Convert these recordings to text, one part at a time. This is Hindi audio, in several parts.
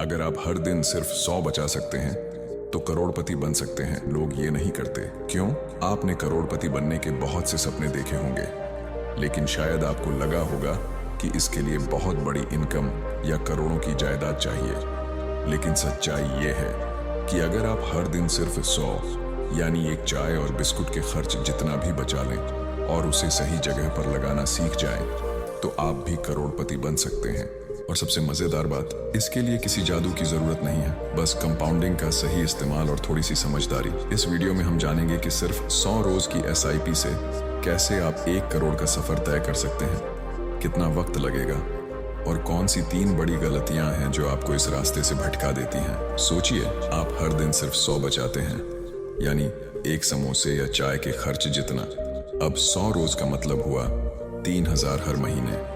अगर आप हर दिन सिर्फ 100 बचा सकते हैं तो करोड़पति बन सकते हैं। लोग ये नहीं करते क्यों? आपने करोड़पति बनने के बहुत से सपने देखे होंगे, लेकिन शायद आपको लगा होगा कि इसके लिए बहुत बड़ी इनकम या करोड़ों की जायदाद चाहिए। लेकिन सच्चाई ये है कि अगर आप हर दिन सिर्फ 100 यानी एक चाय और बिस्कुट के खर्च जितना भी बचा लें और उसे सही जगह पर लगाना सीख जाएं, तो आप भी करोड़पति बन सकते हैं। और सबसे मजेदार बात, इसके लिए किसी जादू की जरूरत नहीं है, बस कंपाउंडिंग का सही इस्तेमाल और थोड़ी सी समझदारी। इस वीडियो में हम जानेंगे कि सिर्फ 100 रोज की SIP से कैसे आप 1 करोड़ का सफर तय कर सकते हैं, कितना वक्त लगेगा और कौन सी 3 बड़ी गलतियां हैं जो आपको इस रास्ते से भटका देती हैं। सोचिए, आप हर दिन सिर्फ 100 बचाते हैं, यानी एक समोसे या चाय के खर्च जितना। अब 100 रोज का मतलब हुआ 3000 हर महीने।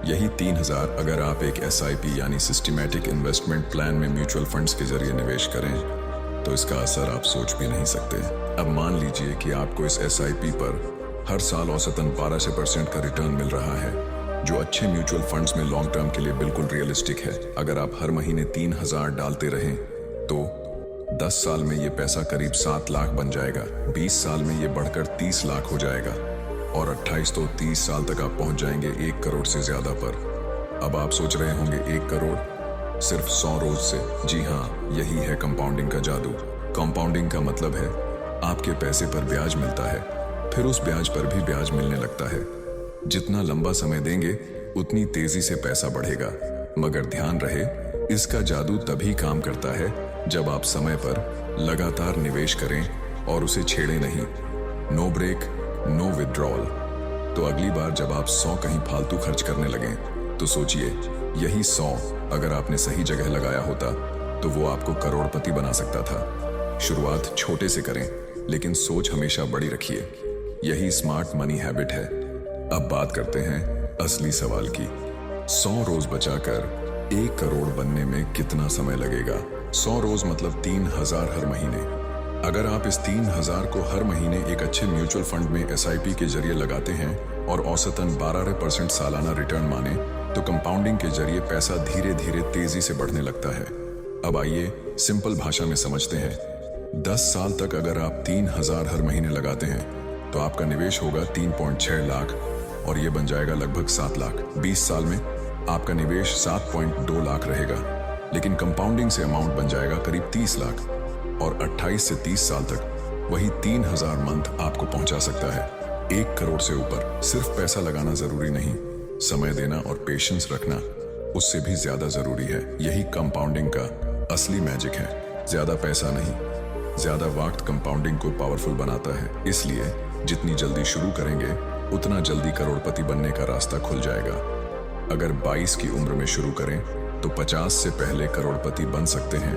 यही 3000 अगर आप एक SIP यानी सिस्टमैटिक इन्वेस्टमेंट प्लान में म्यूचुअल फंड्स के जरिए निवेश करें तो इसका असर आप सोच भी नहीं सकते। अब मान लीजिए कि आपको इस SIP पर हर साल औसतन 12% का रिटर्न मिल रहा है, जो अच्छे म्यूचुअल फंड्स में लॉन्ग टर्म के लिए बिल्कुल रियलिस्टिक है। अगर आप हर महीने 3000 डालते रहें तो 10 साल में ये पैसा करीब 7 लाख बन जाएगा, 20 साल में ये बढ़कर 30 लाख हो जाएगा और 28 तो 30 साल तक आप पहुंच जाएंगे 1 करोड़ से ज्यादा पर। अब आप सोच रहे होंगे 1 करोड़ सिर्फ 100 रोज से? जी हाँ, यही है कंपाउंडिंग का जादू। कंपाउंडिंग का मतलब है आपके पैसे पर ब्याज मिलता है, फिर उस ब्याज पर भी ब्याज मिलने लगता है। जितना लंबा समय देंगे उतनी तेजी से पैसा बढ़ेगा। मगर ध्यान रहे, इसका जादू तभी काम करता है जब आप समय पर लगातार निवेश करें और उसे छेड़े नहीं। No break no withdrawal. तो अगली बार जब आप 100 कहीं फालतू खर्च करने लगें तो सोचिए, यही 100 अगर आपने सही जगह लगाया होता तो वो आपको करोड़पति बना सकता था। शुरुआत छोटे से करें, लेकिन सोच हमेशा बड़ी रखिए। यही स्मार्ट मनी हैबिट है। अब बात करते हैं असली सवाल की। 100 रोज बचाकर 1 करोड़ बनने में कितना समय लगेगा? 100 रोज मतलब 3000 हर महीने। अगर आप इस 3000 को हर महीने एक अच्छे म्यूचुअल फंड में SIP के जरिए लगाते हैं और औसतन 12% सालाना रिटर्न माने, तो कंपाउंडिंग के जरिए पैसा धीरे धीरे तेजी से बढ़ने लगता है। अब आइए सिंपल भाषा में समझते हैं। 10 साल तक अगर आप 3000 हर महीने लगाते हैं तो आपका निवेश होगा 3.6 लाख और ये बन जाएगा लगभग 7 लाख। 20 साल में आपका निवेश 7.2 लाख रहेगा, लेकिन कंपाउंडिंग से अमाउंट बन जाएगा करीब 30 लाख और 28 से 30 साल तक वही 3000 मंथ आपको पहुंचा सकता है 1 करोड़ से ऊपर। सिर्फ पैसा लगाना जरूरी नहीं, समय देना और पेशेंस रखना उससे भी ज्यादा जरूरी है। यही कंपाउंडिंग का असली मैजिक है। ज्यादा पैसा नहीं, ज्यादा वक्त कंपाउंडिंग को पावरफुल बनाता है। इसलिए जितनी जल्दी शुरू करेंगे उतना जल्दी करोड़पति बनने का रास्ता खुल जाएगा। अगर 22 की उम्र में शुरू करें तो 50 से पहले करोड़पति बन सकते हैं,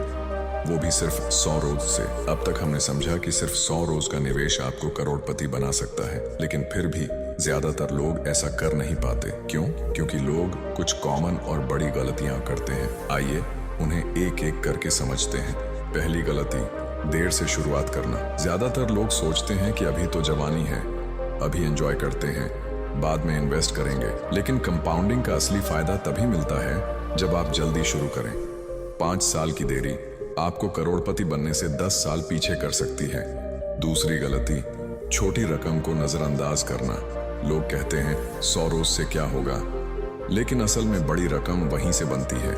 वो भी सिर्फ 100 रोज से। अब तक हमने समझा कि सिर्फ 100 रोज का निवेश आपको करोड़पति बना सकता है, लेकिन फिर भी ज्यादातर लोग ऐसा कर नहीं पाते। क्यों? क्योंकि लोग कुछ कॉमन और बड़ी गलतियां करते हैं। आइए उन्हें एक एक करके समझते हैं। पहली गलती, देर से शुरुआत करना। ज्यादातर लोग सोचते हैं कि अभी तो जवानी है, अभी एंजॉय करते हैं, बाद में इन्वेस्ट करेंगे। लेकिन कंपाउंडिंग का असली फायदा तभी मिलता है जब आप जल्दी शुरू करें। 5 साल की देरी आपको करोड़पति बनने से 10 साल पीछे कर सकती है। दूसरी गलती, छोटी रकम को नजरअंदाज करना। लोग कहते हैं 100 रोज से क्या होगा, लेकिन असल में बड़ी रकम वहीं से बनती है।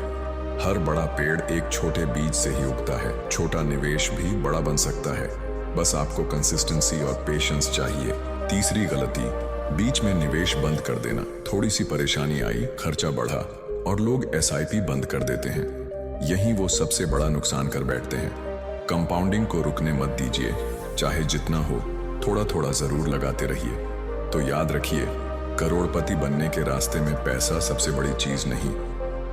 हर बड़ा पेड़ एक छोटे बीज से ही उगता है। छोटा निवेश भी बड़ा बन सकता है, बस आपको कंसिस्टेंसी और पेशेंस चाहिए। तीसरी गलती, बीच में निवेश बंद कर देना। थोड़ी सी परेशानी आई, खर्चा बढ़ा और लोग SIP बंद कर देते हैं। यही वो सबसे बड़ा नुकसान कर बैठते हैं। कंपाउंडिंग को रुकने मत दीजिए, चाहे जितना हो थोड़ा थोड़ा जरूर लगाते रहिए। तो याद रखिए, करोड़पति बनने के रास्ते में पैसा सबसे बड़ी चीज नहीं,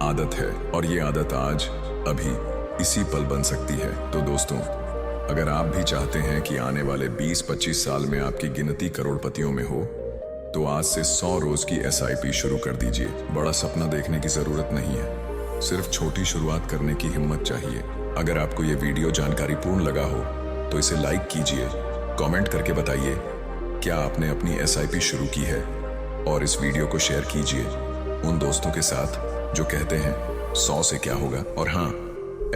आदत है, और ये आदत आज अभी इसी पल बन सकती है। तो दोस्तों, अगर आप भी चाहते हैं कि आने वाले 20-25 साल में आपकी गिनती करोड़पतियों में हो, तो आज से 100 रोज की SIP शुरू कर दीजिए। बड़ा सपना देखने की जरूरत नहीं है, सिर्फ छोटी शुरुआत करने की हिम्मत चाहिए। अगर आपको ये वीडियो जानकारीपूर्ण लगा हो तो इसे लाइक कीजिए, कमेंट करके बताइए क्या आपने अपनी SIP शुरू की है, और इस वीडियो को शेयर कीजिए उन दोस्तों के साथ जो कहते हैं 100 से क्या होगा। और हाँ,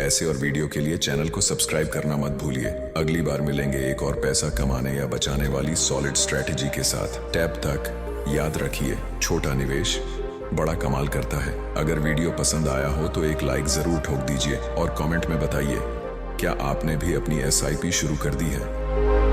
ऐसे और वीडियो के लिए चैनल को सब्सक्राइब करना मत भूलिए। अगली बार मिलेंगे एक और पैसा कमाने या बचाने वाली सॉलिड स्ट्रेटेजी के साथ। टैब तक याद रखिए, छोटा निवेश बड़ा कमाल करता है। अगर वीडियो पसंद आया हो तो एक लाइक जरूर ठोक दीजिए और कमेंट में बताइए क्या आपने भी अपनी SIP शुरू कर दी है।